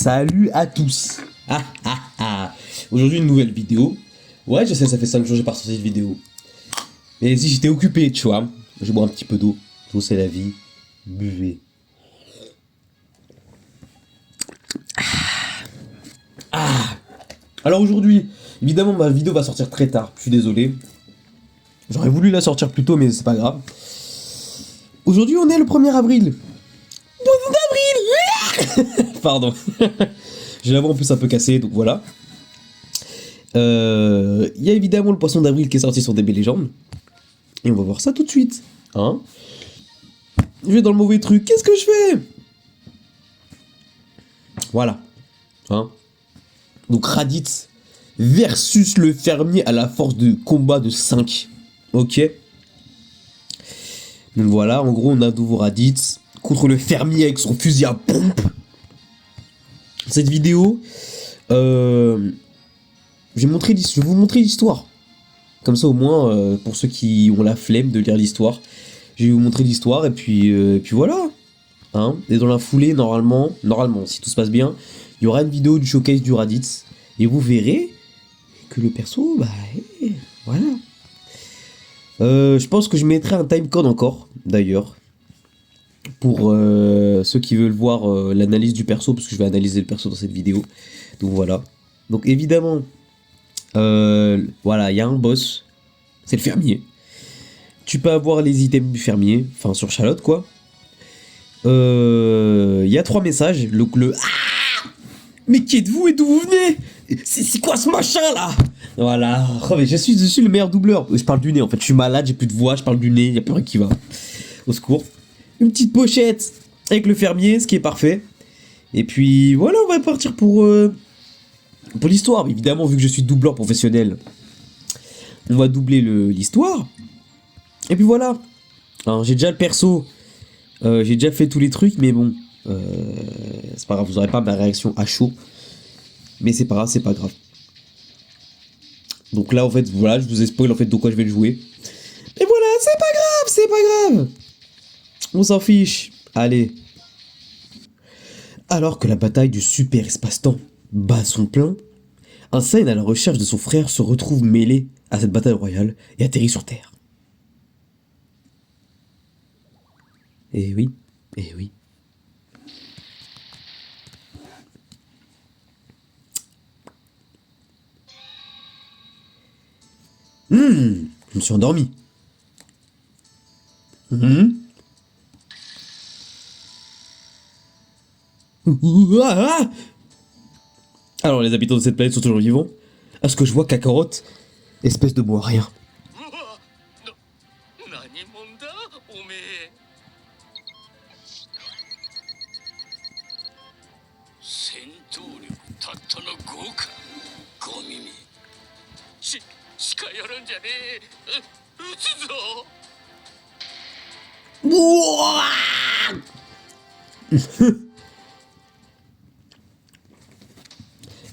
Salut à tous. Aujourd'hui une nouvelle vidéo. Ouais, je sais, ça fait 5 jours que j'ai pas sorti de vidéo. Mais si j'étais occupé, tu vois. Je bois un petit peu d'eau. L'eau c'est la vie. Buvez. Alors aujourd'hui, évidemment ma vidéo va sortir très tard. Je suis désolé. J'aurais voulu la sortir plus tôt, mais c'est pas grave. Aujourd'hui on est le 1er avril. Poisson d'avril. Pardon. J'ai la voix en plus un peu cassée, donc voilà. Il y a évidemment le poisson d'avril qui est sorti sur DB Legends. Et on va voir ça tout de suite. Hein? Je vais dans le mauvais truc. Qu'est-ce que je fais? Voilà. Hein? Donc Raditz versus le fermier à la force de combat de 5. Ok. Donc voilà, en gros on a nouveau Raditz contre le fermier avec son fusil à pompe. Cette vidéo, je vais vous montrer l'histoire. Comme ça au moins, pour ceux qui ont la flemme de lire l'histoire, je vais vous montrer l'histoire et puis voilà. Hein. Et dans la foulée, normalement, si tout se passe bien, il y aura une vidéo du showcase du Raditz. Et vous verrez que le perso, bah voilà. Je pense que je mettrai un timecode encore, d'ailleurs. Pour ceux qui veulent voir l'analyse du perso, parce que je vais analyser le perso dans cette vidéo. Donc voilà. Donc évidemment, voilà, il y a un boss, c'est le fermier. Tu peux avoir les items du fermier, enfin sur Charlotte quoi. Il y a 3 messages. Ah, mais qui êtes-vous et d'où vous venez? C'est quoi ce machin là? Voilà. Oh, mais je suis le meilleur doubleur. Je parle du nez en fait. Je suis malade, j'ai plus de voix, je parle du nez, il n'y a plus rien qui va. Au secours. Une petite pochette avec le fermier, ce qui est parfait. Et puis voilà, on va partir pour l'histoire. Évidemment, vu que je suis doubleur professionnel, on va doubler l'histoire. Et puis voilà. Alors, j'ai déjà le perso. J'ai déjà fait tous les trucs, mais bon. C'est pas grave, vous aurez pas ma réaction à chaud. Mais c'est pas grave, c'est pas grave. Donc là, en fait, voilà, je vous ai spoil en fait de quoi je vais le jouer. Et voilà, c'est pas grave, c'est pas grave. On s'en fiche. Allez. Alors que la bataille du super espace-temps bat son plein, un Saiyan à la recherche de son frère se retrouve mêlé à cette bataille royale et atterrit sur Terre. Eh oui, eh oui. Je me suis endormi. Alors les habitants de cette planète sont toujours vivants. À ce que je vois, Kakarot, espèce de bois rien.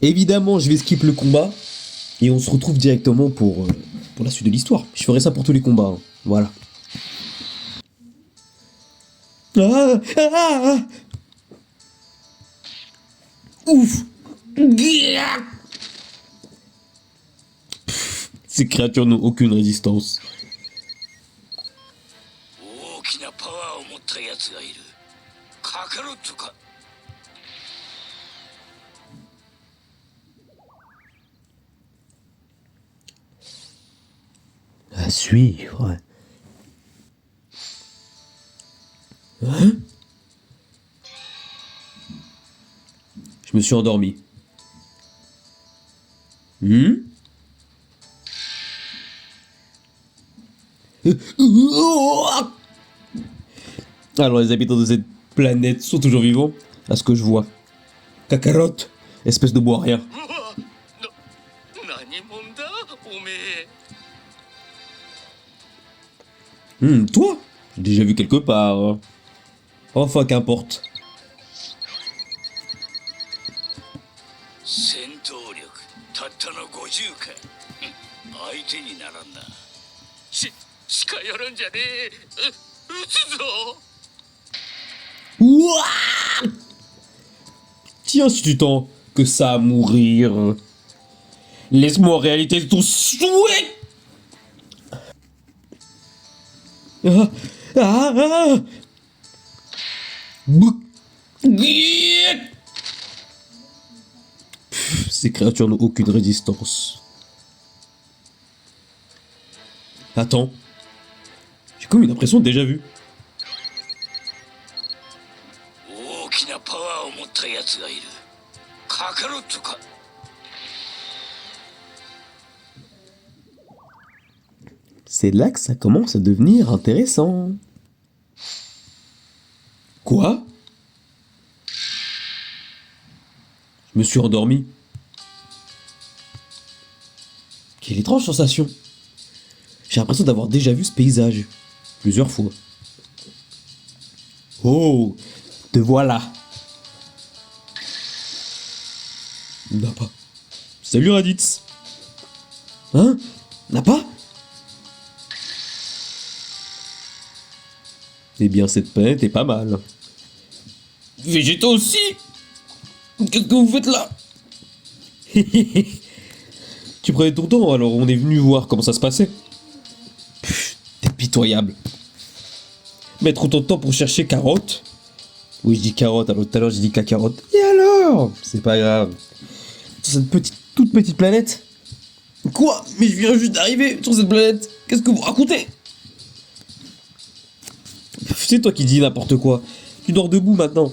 Évidemment, je vais skip le combat et on se retrouve directement pour la suite de l'histoire. Je ferai ça pour tous les combats, hein. Voilà. Ouf. Ces créatures n'ont aucune résistance. À suivre. Hein? Je me suis endormi. Alors les habitants de cette planète sont toujours vivants, à ce que je vois. Kakarot, espèce de bois rien. Toi? J'ai déjà vu quelque part. Enfin, qu'importe. Tiens, si tu tends que ça à mourir. Laisse-moi en réalité ton souhait. Ah, ah, ah. Bouc. Ces créatures n'ont aucune résistance. Attends. J'ai comme une impression de déjà vu. C'est là que ça commence à devenir intéressant. Quoi? Je me suis endormi. Quelle étrange sensation. J'ai l'impression d'avoir déjà vu ce paysage. Plusieurs fois. Oh, te voilà. N'a pas. Salut Raditz. Hein? N'a pas? Eh bien, cette planète est pas mal. Végéta aussi? Qu'est-ce que vous faites là? Tu prenais ton temps, alors on est venu voir comment ça se passait. T'es pitoyable. Mettre autant de temps pour chercher carotte? Oui, je dis carotte, alors tout à l'heure j'ai dit cacarotte. Et alors? C'est pas grave. Sur cette toute petite planète? Quoi? Mais je viens juste d'arriver sur cette planète. Qu'est-ce que vous racontez? C'est toi qui dis n'importe quoi. Tu dors debout maintenant.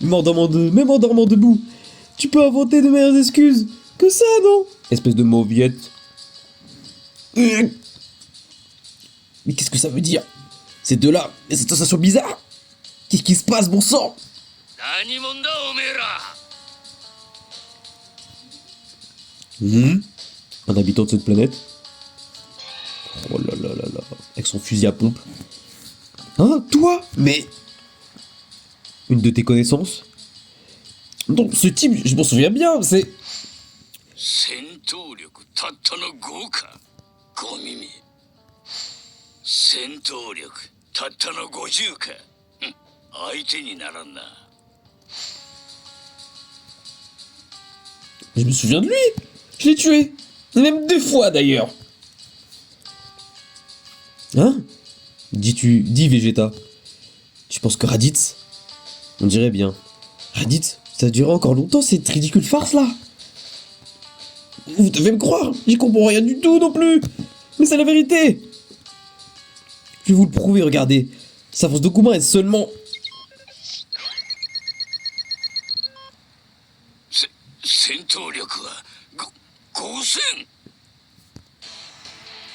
Même en dormant debout. Tu peux inventer de meilleures excuses que ça, non? Espèce de mauviette. Mais qu'est-ce que ça veut dire? Ces deux-là, et cette sensation bizarre? Qu'est-ce qui se passe, bon sang? Un habitant de cette planète? Oh là là là là, avec son fusil à pompe. Hein, toi? Mais... Une de tes connaissances? Donc, ce type, je m'en souviens bien, c'est... Je me souviens de lui. Je l'ai tué. Et même 2 fois d'ailleurs. Hein? Dis Vegeta. Tu penses que Raditz? On dirait bien. Raditz, ça a duré encore longtemps cette ridicule farce là. Vous devez me croire, j'y comprends rien du tout non plus. Mais c'est la vérité. Je vais vous le prouver, regardez. Sa force de combat est seulement...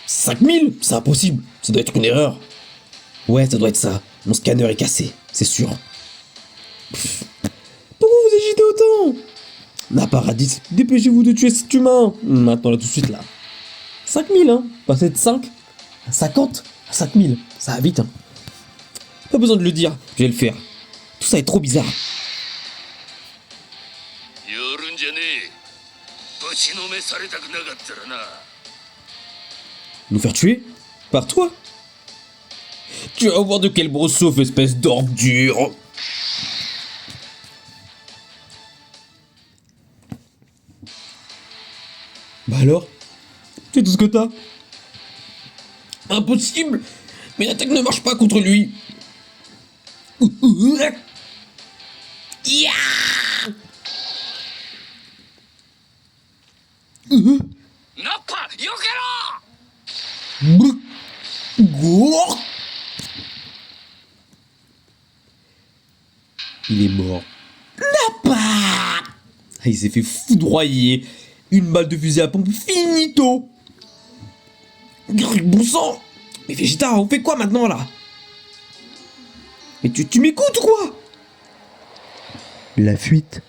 5000? C'est impossible, ça doit être une erreur. Ouais, ça doit être ça. Mon scanner est cassé, c'est sûr. Pourquoi vous agitez autant? N'a pas Raditz, dépêchez-vous de tuer cet humain. Maintenant, là, tout de suite, là. 5000, hein. Passer de 5 à 50 à 5000. Ça va vite, hein. Pas besoin de le dire, je vais le faire. Tout ça est trop bizarre. Nous faire tuer? Par toi? Tu vas voir de quel brossauf, espèce d'ordure. Bah alors? C'est tout ce que t'as? Impossible! Mais l'attaque ne marche pas contre lui! Il est mort. Nappa! Il s'est fait foudroyer. Une balle de fusil à pompe, finito! Bon sang! Mais Vegeta, on fait quoi maintenant là? Mais tu m'écoutes ou quoi? La fuite.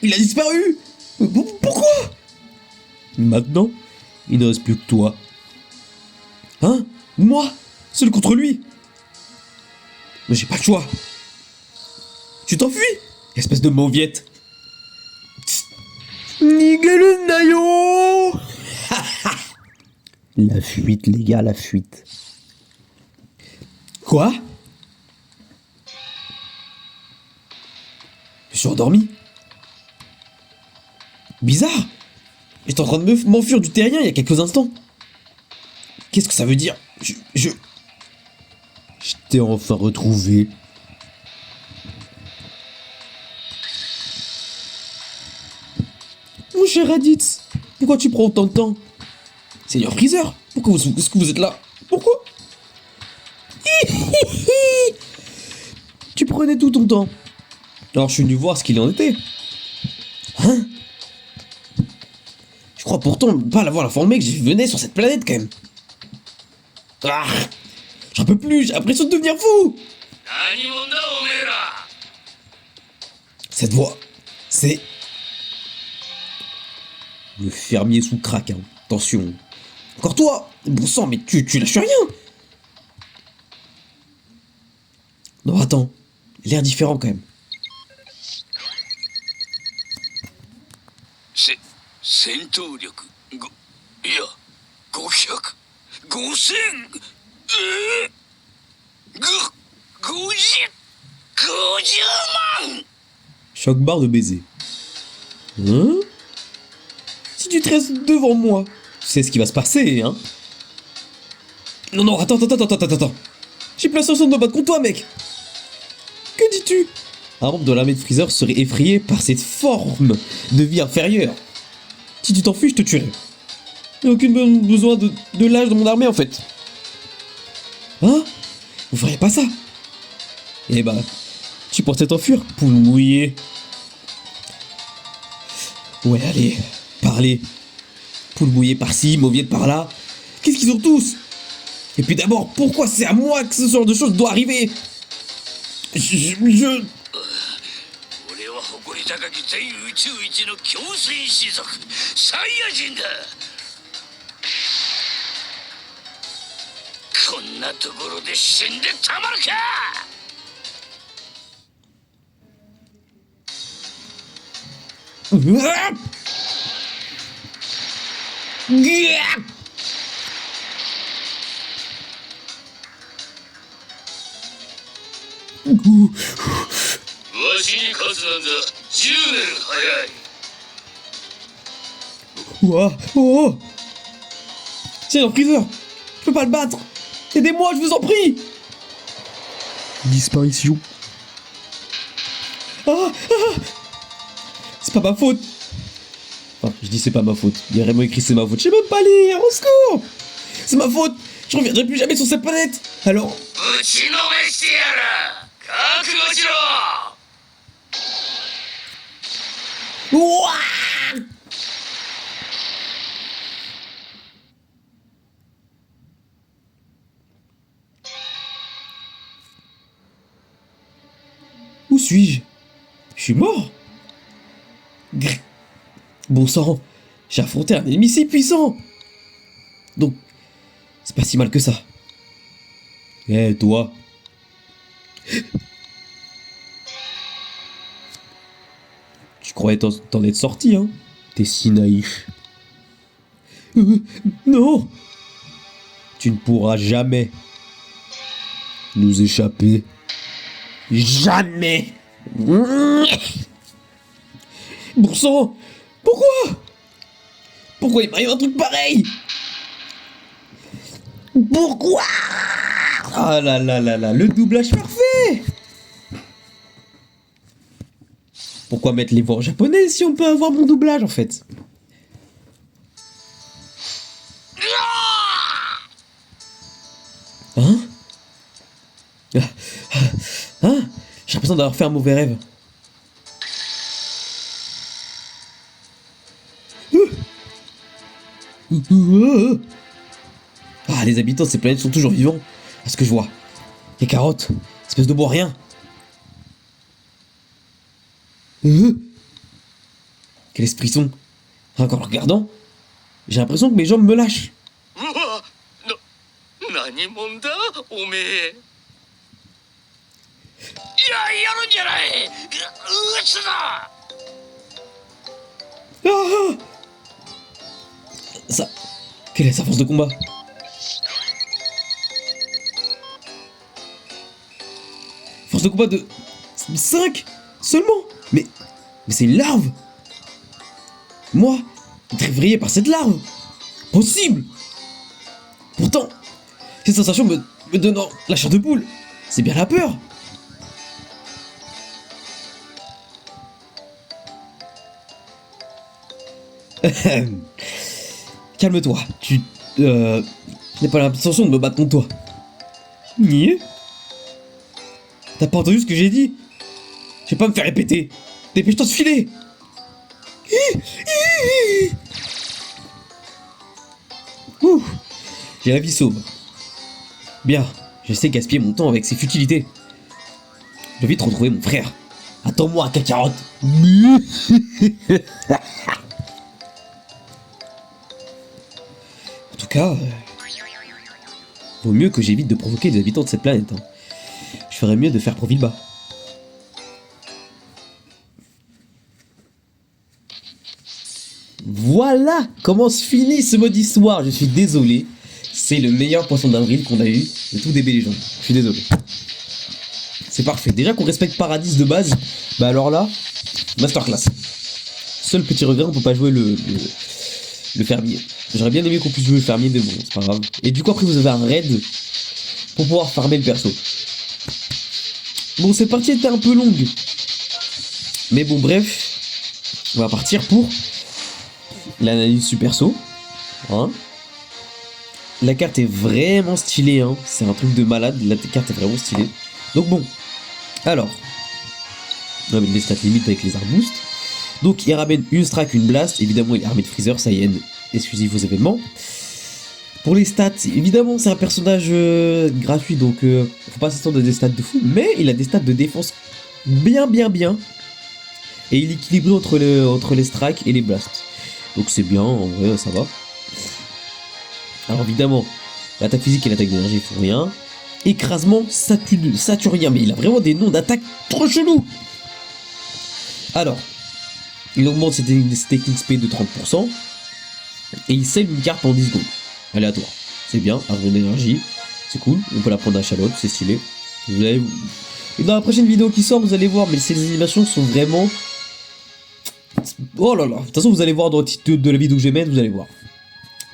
Il a disparu! Pourquoi? Maintenant, il ne reste plus que toi. Hein? Moi? Seul contre lui? Mais j'ai pas le choix. Tu t'enfuis? Espèce de mauviette. Nigel Nayo. La fuite, les gars, la fuite. Quoi? me suis endormi. Bizarre. J'étais en train de m'enfuir du terrien il y a quelques instants. Qu'est-ce que ça veut dire? Je t'ai enfin retrouvé. Mon cher Raditz, pourquoi tu prends autant de temps? Seigneur Freezer, est-ce que vous êtes là? Pourquoi? Tu prenais tout ton temps. Alors je suis venu voir ce qu'il en était. Hein? Je crois pourtant pas l'avoir informé que je venais sur cette planète quand même. Ah, j'en peux plus, j'ai l'impression de devenir fou. Cette voix, c'est... le fermier sous crack, hein. Attention. Encore toi. Bon sang, mais tu lâches rien. Non, attends. L'air différent quand même. 戦闘力いや500 5000 50 万 Choc barre de baiser. Hein? Si tu te restes devant moi, tu sais ce qui va se passer, hein? Non, attends. J'ai plus l'intention de me battre contre toi, mec. Que dis-tu? Un membre de l'armée de Freezer serait effrayé par cette forme de vie inférieure. Si tu t'enfuis, je te tuerai. J'ai aucun besoin de l'âge de mon armée, en fait. Hein? Vous feriez pas ça? Eh bah, tu pensais t'enfuir, poule mouillée. Ouais, allez, parlez. Poule mouillée par-ci, mauviette par-là. Qu'est-ce qu'ils ont tous? Et puis d'abord, pourquoi c'est à moi que ce genre de choses doit arriver? Je... 俺は誇り高き全宇宙一の強戦士族サイヤ人だ。こんなところで死んでたまるか。うわっぐわっわしに勝つなんざ10年早い。Ouah, oh, oh. Tiens, le Freezer, je peux pas le battre. Aidez-moi, je vous en prie. Disparition. C'est pas ma faute. Enfin, je dis c'est pas ma faute. Il y a vraiment écrit c'est ma faute. Je sais même pas lire, au secours. C'est ma faute. Je reviendrai plus jamais sur cette planète. Alors... 打ちのめしてやる。覚悟しろ。Ouah Où suis-je? Je suis mort. Grrr. Bon sang, j'ai affronté un ennemi si puissant. Donc, c'est pas si mal que ça. Eh, toi. Tu croyais t'en être sorti, hein? T'es si naïf. Non! Tu ne pourras jamais nous échapper. Jamais! Bon sang! Pourquoi? Pourquoi il m'arrive un truc pareil? Pourquoi? Ah là là là là, le doublage parfait! Pourquoi mettre les voix en japonais si on peut avoir mon doublage en fait? Hein? Hein? J'ai l'impression d'avoir fait un mauvais rêve. Ah, les habitants de ces planètes sont toujours vivants. À ce que je vois. Les carottes, espèce de bois rien. Quel esprit sont? Encore en regardant, j'ai l'impression que mes jambes me lâchent. うわ何者だおめえ。やるんじゃない。撃つな。 Ah! Ça... Quelle est sa force de combat? Force de combat de... 5 seulement? Mais c'est une larve. Moi, être effrayé par cette larve. Possible. Pourtant, cette sensation me donnant la chair de poule. C'est bien la peur. Calme-toi, tu n'as pas l'intention de me battre contre toi. Niais. T'as pas entendu ce que j'ai dit? Je vais pas me faire répéter. Dépêche-toi de filer. Ouh, j'ai la vie sauve. Bien, je sais gaspiller mon temps avec ces futilités. Je vais vite retrouver mon frère. Attends-moi, cacarotte. En tout cas, vaut mieux que j'évite de provoquer les habitants de cette planète. Hein. Je ferais mieux de faire profil bas. Voilà comment se finit ce mode histoire. Je suis désolé. C'est le meilleur poisson d'avril qu'on a eu de tout DB Legends. Je suis désolé. C'est parfait. Déjà qu'on respecte Paradis de base, bah alors là, masterclass. Seul petit regret, on peut pas jouer le fermier. J'aurais bien aimé qu'on puisse jouer le fermier, mais bon, c'est pas grave. Et du coup, après, vous avez un raid pour pouvoir farmer le perso. Bon, cette partie était un peu longue. Mais bon, bref. On va partir pour l'analyse du perso. Hein. La carte est vraiment stylée. Hein. C'est un truc de malade. La carte est vraiment stylée. Donc bon. Alors. On va mettre les stats limites avec les arbustes. Donc il ramène une strike, une blast. Évidemment, il est armé de freezer, Saiyan, exclusif aux événements. Pour les stats, évidemment, c'est un personnage gratuit. Donc faut pas s'attendre à des stats de fou. Mais il a des stats de défense bien. Et il est équilibré entre les strikes et les blasts. Donc c'est bien, en vrai, ça va. Alors évidemment, l'attaque physique et l'attaque d'énergie font rien. Écrasement saturien, mais il a vraiment des noms d'attaque trop chelous. Alors, il augmente ses techniques SP de 30%. Et il scelle une carte pendant 10 secondes. Aléatoire. C'est bien, arme d'énergie. C'est cool, on peut la prendre à Chalotte, c'est stylé. Et dans la prochaine vidéo qui sort, vous allez voir, mais ces animations sont vraiment... Oh là là, de toute façon vous allez voir dans le titre de la vidéo que je vais mettre, vous allez voir.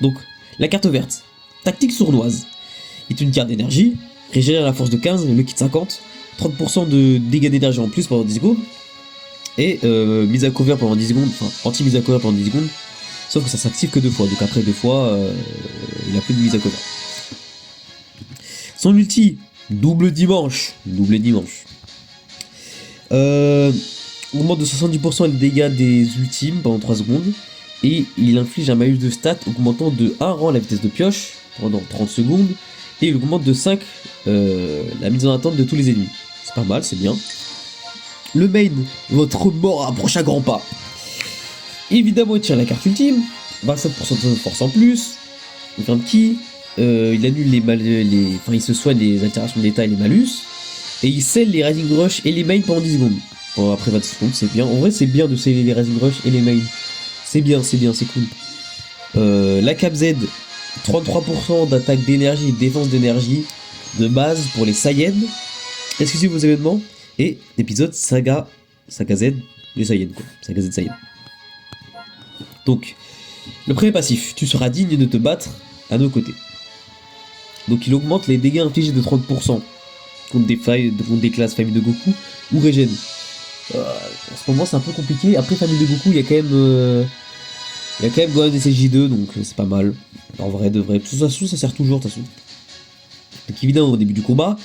Donc, la carte verte, tactique sournoise, est une carte d'énergie, régénère la force de 15, le kit 50, 30% de dégâts d'énergie en plus pendant 10 secondes, et mise à cover pendant 10 secondes, enfin anti-mise à cover pendant 10 secondes, sauf que ça s'active que 2 fois, donc après 2 fois, il a plus de mise à cover. Son ulti, double dimanche, augmente de 70% les dégâts des ultimes pendant 3 secondes. Et il inflige un malus de stats augmentant de 1 rang la vitesse de pioche pendant 30 secondes. Et il augmente de 5 la mise en attente de tous les ennemis. C'est pas mal, c'est bien. Le main, votre mort approche à grands pas. Évidemment, il tire la carte ultime. 27% de force en plus. Fin de ki. Il annule enfin, il se soigne les altérations d'état et les malus. Et il scelle les Rising Rush et les mains pendant 10 secondes. Bon, après 20 secondes, c'est bien. En vrai, c'est bien de sceller les Rising Rush et les mains. C'est bien, c'est cool. La Cap Z, 33% d'attaque d'énergie et de défense d'énergie de base pour les Saiyans. Excusez vos événements. Et l'épisode Saga Z, les Saiyans quoi. Saga Z Saiyan. Donc, le premier passif, tu seras digne de te battre à nos côtés. Donc il augmente les dégâts infligés de 30% contre des classes famille de Goku ou Regen. En ce moment c'est un peu compliqué. Après famille de Goku, il y a quand même Gohan et CJ2, donc c'est pas mal. En vrai, de vrai. De toute façon, ça sert toujours, de toute façon. Donc évidemment, au début du combat,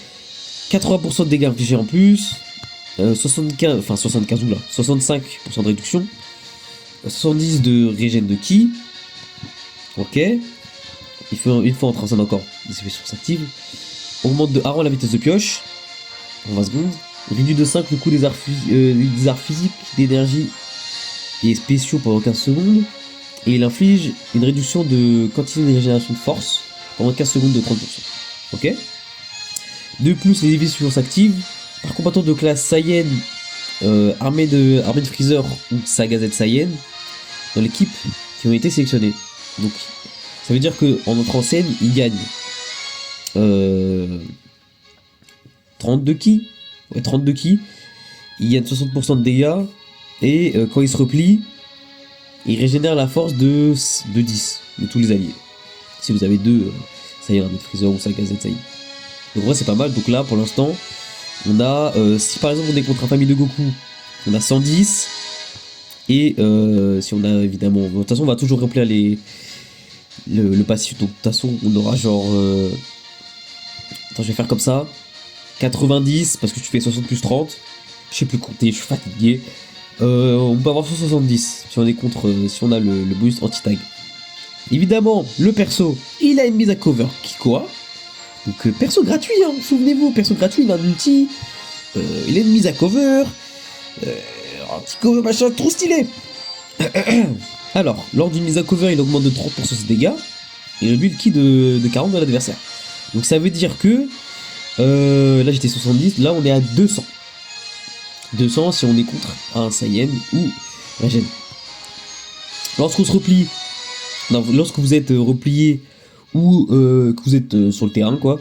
80% de dégâts infligés en plus, 65% de réduction, 70 de régène de ki. Ok. Il faut une fois en train encore, les effets s'activent. Augmente de 1 rang la vitesse de pioche en 20 secondes. Réduit de 5 le coût des arts physiques, d'énergie et spéciaux pendant 15 secondes. Et il inflige une réduction de quantité de régénération de force pendant 15 secondes de 30%. Ok. De plus, les effets suivants s'activent. Par combattant de classe Saiyan, armée de Freezer ou Saga Z Saiyan dans l'équipe qui ont été sélectionnés. Donc, ça veut dire qu'en entrant en scène, il gagne 32 ki. Ouais, 32 ki. Il gagne 60% de dégâts Et quand il se replie, il régénère la force de 10 de tous les alliés. Si vous avez 2, ça ira, notre Freezer ou sa gazette, ça y est. Donc ouais, c'est pas mal. Donc là, pour l'instant, on a, si par exemple on est contre un famille de Goku, on a 110. Et si on a évidemment, de toute façon, on va toujours remplir le passif. Donc de toute façon, on aura genre, attends, je vais faire comme ça, 90 parce que tu fais 60 plus 30. Je sais plus compter, je suis fatigué. On peut avoir 170 si on est contre, si on a le boost anti-tag. Évidemment, le perso, il a une mise à cover qui quoi. Donc perso gratuit, hein, souvenez-vous, perso gratuit, il a un ulti, il a une mise à cover, un petit cover machin trop stylé. Alors, lors d'une mise à cover, il augmente de 30% ses dégâts, et le build ki de 40 de l'adversaire. Donc ça veut dire que, là j'étais 70, là on est à 200. 200 si on est contre un Saiyan ou Regen. Lorsqu'on se replie, non, lorsque vous êtes replié ou que vous êtes sur le terrain quoi,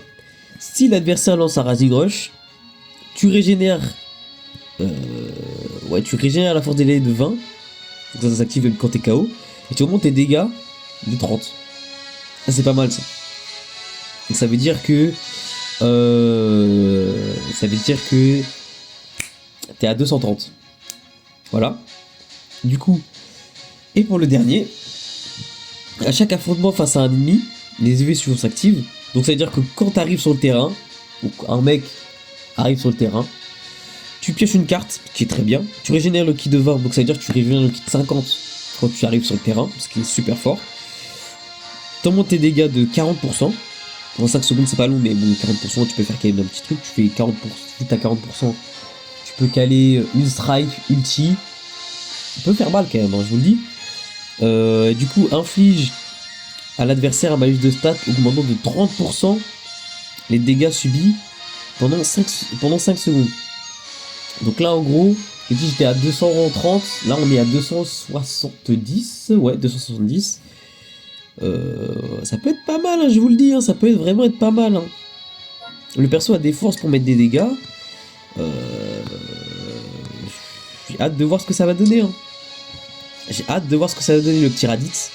si l'adversaire lance un Rising Rush, tu régénères la force délai de 20, donc ça s'active même quand t'es KO, et tu augmentes tes dégâts de 30. Ça c'est pas mal ça. Donc ça veut dire que t'es à 230. Voilà. Du coup, et pour le dernier, à chaque affrontement face à un ennemi, les effets suivants s'activent. Donc ça veut dire que quand t'arrives sur le terrain, ou un mec arrive sur le terrain, tu pioches une carte, qui est très bien. Tu régénères le ki de 20, donc ça veut dire que tu régénères le ki de 50 quand tu arrives sur le terrain, ce qui est super fort. T'augmentes tes dégâts de 40%. En 5 secondes c'est pas long, mais bon, 40% tu peux faire quand même un petit truc. Tu fais 40%, t'as 40%. Tu peux caler une strike, ulti. Ça peut faire mal quand même, hein, je vous le dis. Du coup, inflige à l'adversaire un malus de stats augmentant de 30% les dégâts subis pendant 5 secondes. Donc là, en gros, j'ai dit j'étais à 230, là on est à 270, ouais, 270. Ça peut être pas mal, hein, je vous le dis, hein, ça peut vraiment être pas mal. Hein. Le perso a des forces pour mettre des dégâts. J'ai hâte de voir ce que ça va donner. Hein. J'ai hâte de voir ce que ça va donner le petit Raditz.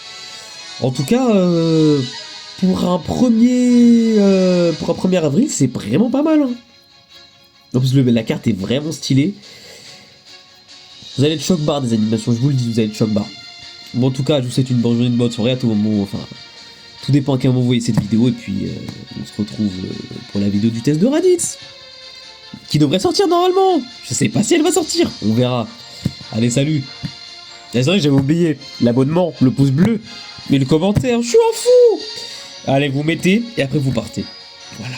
En tout cas, pour un 1er avril, c'est vraiment pas mal. Hein. En plus, la carte est vraiment stylée. Vous allez être choc bar des animations, je vous le dis, vous allez être choc bar. Bon, en tout cas, je vous souhaite une bonne journée, une bonne soirée à tout moment. Enfin, tout dépend à quel moment vous voyez cette vidéo. Et puis, on se retrouve pour la vidéo du test de Raditz. Qui devrait sortir normalement. Je sais pas si elle va sortir. On verra. Allez, salut. C'est vrai que j'avais oublié l'abonnement, le pouce bleu, mais le commentaire. Je suis un fou. Allez, vous mettez et après vous partez. Voilà.